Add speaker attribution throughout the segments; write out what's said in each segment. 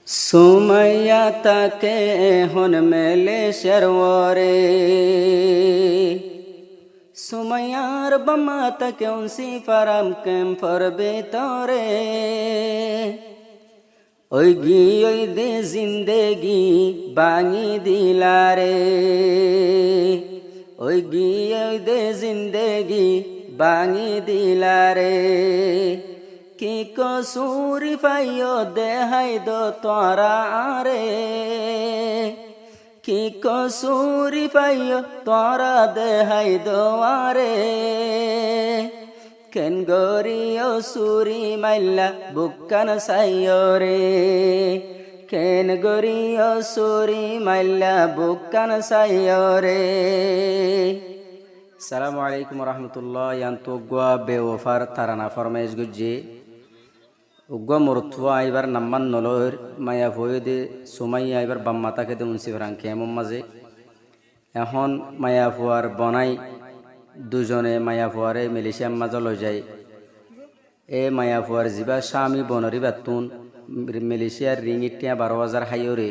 Speaker 1: সুমাইয়া তাকে হন মেলে শেরওয়ারে সুমাইয়ার বাম্মা তাকে উনসি ফারাম ক্যাম্পর বেতরে ওই গি ওই দে জিন্দেগি বাঙি দিলারে ওই গি ওই দে জিন্দেগি বাঙি দিলারে কি কসুরি পাইও দেহাই দো তোরা রে কি কসুরি পাইও তোরা দেহাই দোয়ারে কেন গরিও সুরি মাইলা বুকান সাইরে কেন গরিও সুরি মাইলা বুকান সাইরে। আসসালামু আলাইকুম রহমতুল্লাহ। ইয়ান্তু গুয়া বেওফার তারানা ফরমাইশ গুজ্জি উগ্র মরুত্বা আইবার নাম্মান নলর মায়া ভয়দে সুমাইয়া আইবার বাম্মাতাকে দে উনসি ফরাং কেমন মাঝে এখন মায়া ফুয়ার বনাই দুজনে মায়া ফুয়ারে মিলিশিয়ার মাঝে লই যায়। এ মায়া ফুয়ার জিবা স্বামী বনরি বাতুন মিলিশিয়ার রিং ইটিয়া 12,000 হাইরে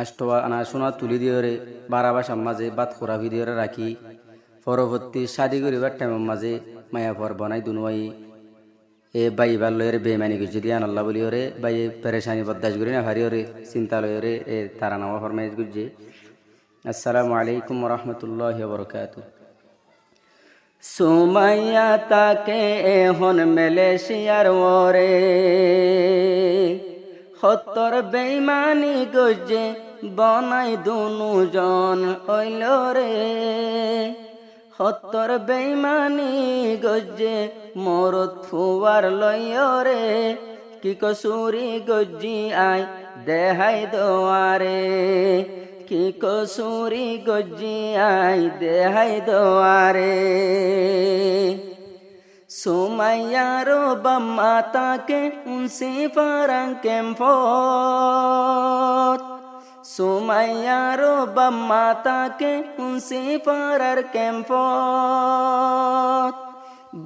Speaker 1: আষ্টবা আনা সোনা তুলি দিয়রে 12 বাসার মাঝে বাত খোরাফি দিয়রে রাখি পরবর্তী শাদি করিবার টাইমের মাঝে মায়া ফুয়ার বনাই দুনুয়াই এ বাই বার লয়ের বেমানি গুজি দিয়ে আল্লাহ বলি ওরে বাই পেরেশানি বদাস করি না ভারি ওরে চিন্তা লয়েরে এ তারা নামা ফরমাইজ গুজি। আসসালামু আলাইকুম রহমতুল্লাহ বরকাত। সুমাইয়া তাকে হন মালয়েশিয়ার ওরে হতর বেইমানি গজে বনাই দুনুজন হইল রে হতর বেইমানি গজে মরত ফুয়ার লয়রে কি কসুরি গজ্জি আই দেহাই দোয়ারে কি কসুরি গজ্জি আই দেহাই দোয়ারে। সুমাইয়ারো বাম্মা তাকে উনসি ফারাং ক্যাম্পত সুমাইয়ারো বাম্মা তাকে উনসি ফারার ক্যাম্পত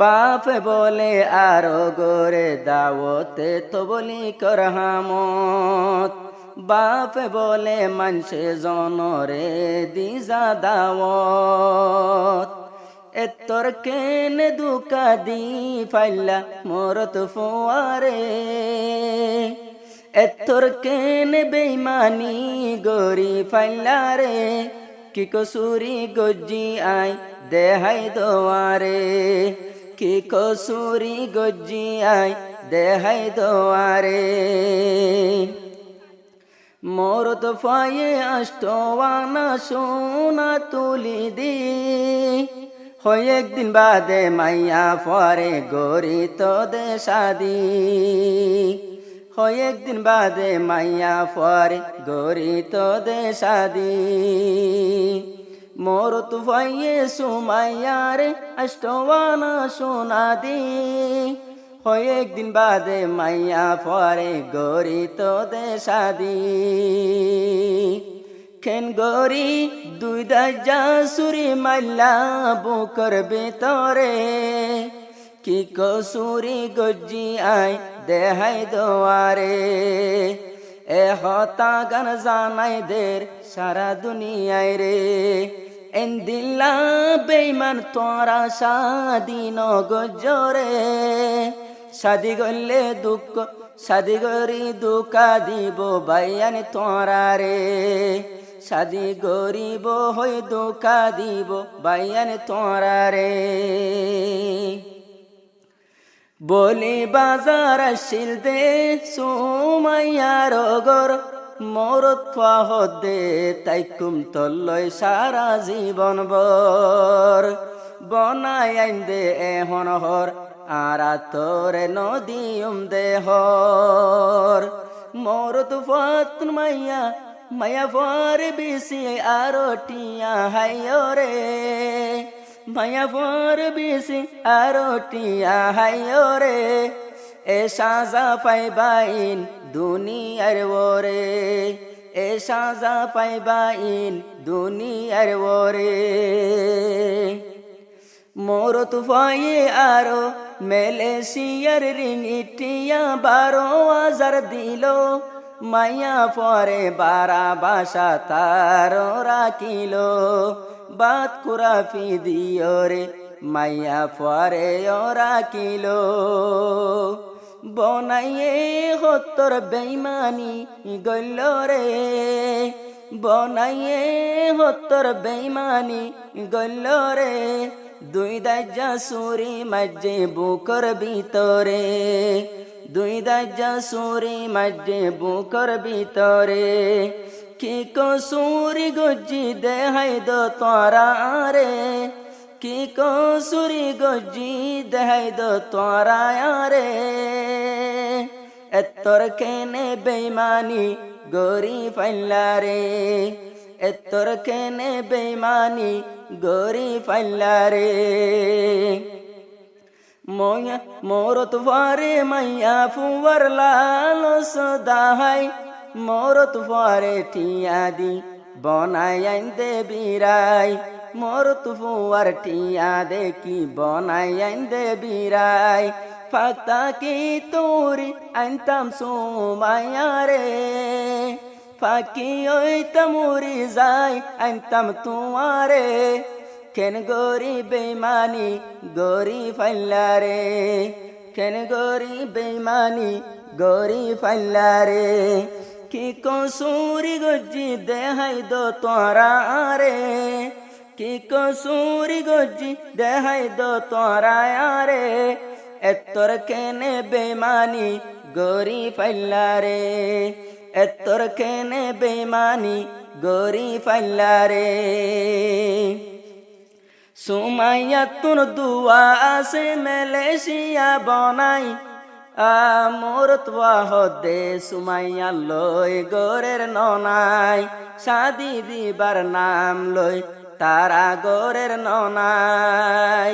Speaker 1: বাপ বলে আরো গোরে দাওতে তো বলি করহামত বাপ বলে মানসে জনরে দিজা দাওত এতর কেনে দুকা দি ফাইলা মরত ফুয়ারে এতর কেনে বেইমানি গরি ফাইলা রে কি কসুরি গজ্জি আই দেহাই দোয়ারে কি কসুরি গজ্জি আই দেহাই দোয়ারে। মরত ফায়ে আষ্টওয়ানা সোনা তুলি দি হয় একদিন বাদে মাইয়া ফরে গরি তো দে শাদি হয় একদিন বাদে মাইয়া ফরে গরি তো দে শাদি মরত ফাইয়ে সুমাইয়ারে আষ্টওয়ানা সোনা দি হয় একদিন বাদে মাইয়া ফরে গরি তো দে শাদি খেন গরি দুই দাজা সুরি মাল্লা বুকর বেতরে কি কসুরি গজ্জি আই দেহাই দোয়ারে এ হতা গান জানাই দের সারা দুনিয়ায় রে এন দিল্লা বেইমান তোরা শাদি নগজরে শাদি গলে দুঃখ শাদি গরি দুকা দিব বাইয়ানি তোরা রে শাদি গরিব হই দুকা দিব বাইয়ানি তোরা রে বলি বাজার আসিল দে সুমাইয়ার গর মরত হদে তাইকুম তল্লয় সারা জীবন বর বনাই আইন দে এহন হর আরা তোরে নদীম দেহর মরত ফাত মাইয়া মায়া ফর বিসি আরো টিয়া হাইরে মায়া ফর বিসি আরো টিয়া হাইরে এ সাজা পাইবাইন দুনিয়ার ওরে এ সাজা পাইবাইন দুনিয়ার ওরে মরত ফায়ে আরো মালয়েশিয়ার রিং ইটিয়া 12,000 দিল মাইয়া পরে বারা বাসা তার রাখিল বাত কুরাফি দিও রে মাইয়া পরে রাখিল বনাইয়ে হতর বেইমানি গইল রে বনাইয়ে হতর বেইমানি গইল রে দুই দাজ্জা সুরি মাঝে বুকর ভিতরে দুই দাজ্জা সুরি মাঝে বুকর ভিতরে কি কসুরি গজ্জি দেহাই দো তোরা রে কি কসুরি গজ্জি দেহাই দো তোরা রে এতর কেনে বেইমানি গরি ফাইল্লা রে এতর কেনে বেইমানি গরি ফাইল্লা রে মোয়া মোরত ফারে মাইয়া ফুয়ার লাল সদাহাই মোরত ফারে টিয়া দি বনাই আইন্দে বিরাই মোরত ফুয়ার টিয়া দেখি বনাই আইন্দে বিরাই ফাতা কি তোরি আনতাম সুমাইয়া রে ফাঁকি ওই তমুরি যাই আনতাম তুয়ারে কেন গরি বেমানি গরি ফাইল্লা রে কেন গরি বেমানি গরি ফাইল্লা রে কি কসুরি গজ্জি দেহাই দো তোরা রে কি কসুরি গজ্জি দেহাই দো তোরা রে এতর কেনে বেমানি গরি ফাইল্লা রে এতর কেনে বেমানি গরি ফাইল্লা রে সুমাইয়া তুন দুয়া আছে মেলেশিয়া বনাই মোর তোয়া হদে সুমাইয়া লই গোরের ননাই শাদি দিবার নাম লই তারা গোরের ননাই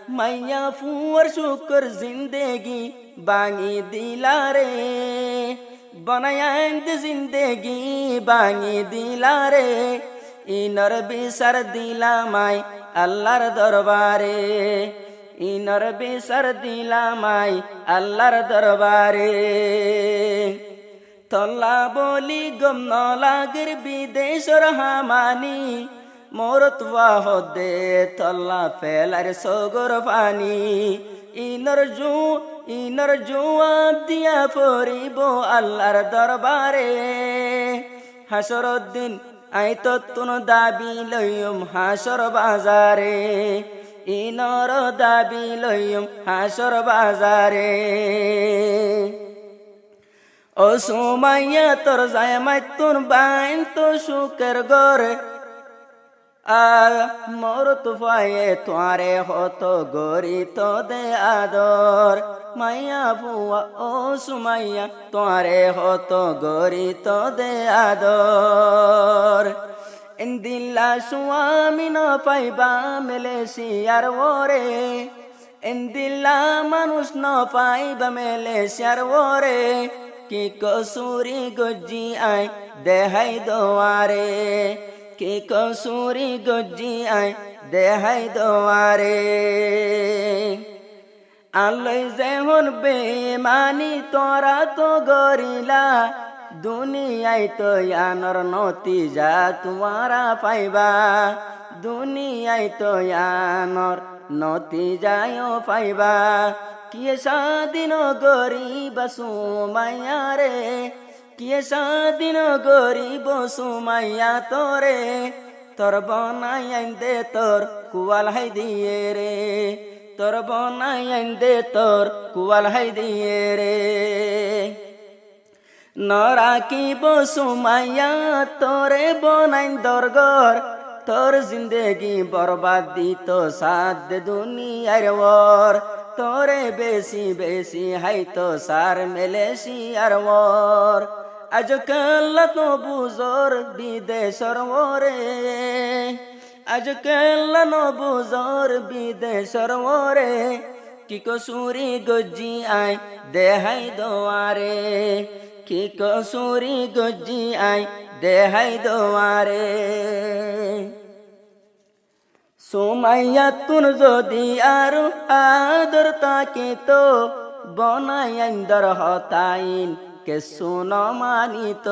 Speaker 1: মাইয়া ফুয়ার শুকর জিন্দেগি বাঙি দিলা রে বনায়ান্ত জিন্দেগি বাঙি দিলা রে ইনর বিসার দিলামাই আল্লাহর দরবারে ইনর বিসার দিলামাই আল্লাহর দরবারে তল্লা বলি গম নলাগের বিদেশর হামানি মোর তোয়া হদে তল্লা ফেলার সগর পানি ইনর জুয়াব দিয়া পড়িব আল্লাহর দরবারে হাসরউদ্দিন আই তত্তুন দাবি লইম হাসর বাজারে ইনর দাবি লইম হাসর বাজারে ও সুমাইয়া তোর যায় মাইতুন বাইন তো সুকের গরে মোর তুফায়ে তোয়ারে হত গরি তো দে আদর মাইয়া বুয়া ও সুমাইয়া তোয়ারে হত গরি তো দে আদর ইন্দিল্লা সুয়ামি ন পাইবা মেলেশিয়ার ওরে ইন্দিল্লা মানুষ ন পাইবা মেলেশিয়ার ওরে কি কসুরি গজ্জি আই দেহাই দোয়ারে কি কসুরি গজ্জি আই দেহাই দোয়ারে আল্লাই যেহন বেমানি তোরা তো গরিলা দুনিয়ায় তো আনর নতিজা তোমারা পাইবা দুনিয়ায় তো আনর নতিজায় পাইবা কিয়ে স্বাধীন গরিব সুমাইয়া রে কিয়ে স্বাধীন গরিব সুমাইয়া তোরে তোর বনাই দে তোর কুয়াল হাই দিয়ে রে তোর বনাই দে তোর কুয়াল হাই দিয়ে রে নরাকিব সুমাইয়া তোরে বনাই দরগর তোর জিন্দেগি বরবাদ দিত সাদ দুনিয়ার ওর তোরে বেশি বেশি হাইতো সার মেলেশিয়ার ওর আজকাল তো বুজোর বিদেশর ওরে আজকাল নো বুজোর বিদেশর ওরে কি কসুরি গজ্জি আই দেহাই দোয়ারে কি কসুরি গজ্জি আই দেহাই দোয়ারে সুমাইয়া তুন যদি আরো আদর তাকে তো বনাই আইন্দর হতাইন কে সুনো মানিত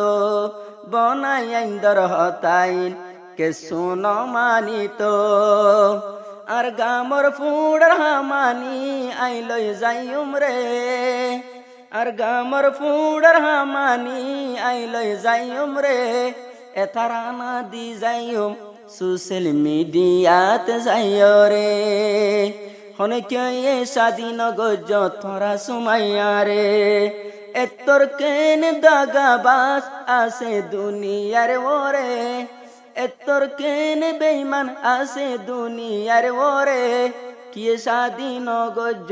Speaker 1: বনাই আইন্দর হতাইন কে সুনো মানিত আর গামর ফুড়ার হামানি আইলই যাইম রে আর গামর ফুড়ার হামানি আইলই যাইম রে এথারানা দি যাইম সোশ্যাল মিডিয়াত যাইও রে হনে কে স্বাধীন গজ থরা সুমাইয়া রে এতর কেন দাগাবাস আছে দুনিয়ার ওরে এতর কেন বেঈমান আছে দুনিয়ার ওরে কি স্বাধীন গজ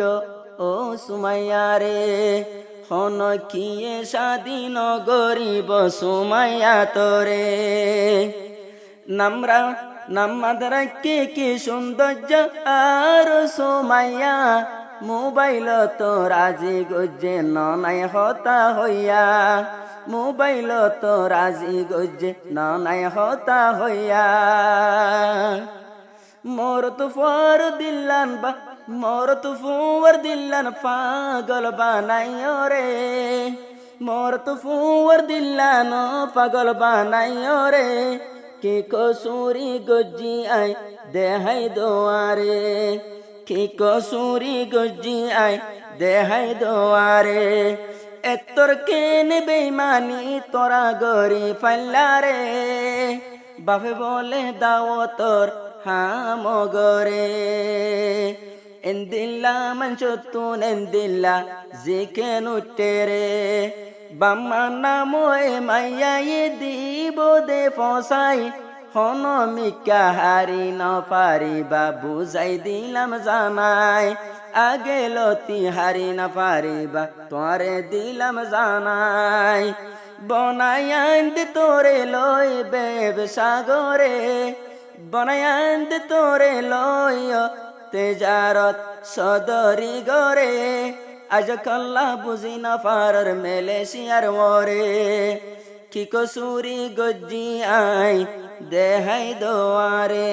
Speaker 1: ও সুমাইয়া রে হন কি স্বাধীন গরিব সুমাইয়া তোরে নামরা নামাদ রাখে কি সৌন্দর্য আর সুমাইয়া মোবাইল তো রাজি গজ্জে নাই হতা হইয়া মোবাইল তো রাজি গজ্জে নাই হতা হইয়া মোর তো ফর দিল্লান বা মোর তো ফুয়ার দিল্লান পাগল বানাইও রে মোর তো ফুয়ার দিল্লান পাগল বানাইও রে কি কসুরি গজ্জি আই দেহাই দোয়ারে কি কসুরি গজ্জি আই দেহাই দোয়ারে এতর কেন বেইমানি তোরা গরি ফাল্লারে বাপে বলে দাও তোর হামগরে এন্দিল্লা মঞ্চতুন এন্দিল্লা জিকেন উঠেরে বাম্মা নামে মাইয়াই দিব দে ফসাই হন মিকা হারি ন পারিবা বুঝাই দিলাম জানাই আগে লতি হারি না পারিবা তোরে দিলাম জানাই বনায়ান্দ তোরে লই ব্যবসাগরে বনায়ান্দ তোরে লই তেজারত সদরি গরে আজ কল্লা বুঝি না পারার মেলেশিয়ার ওরে কি কসুরি গজ্জি আই দেহাই দোয়ারে।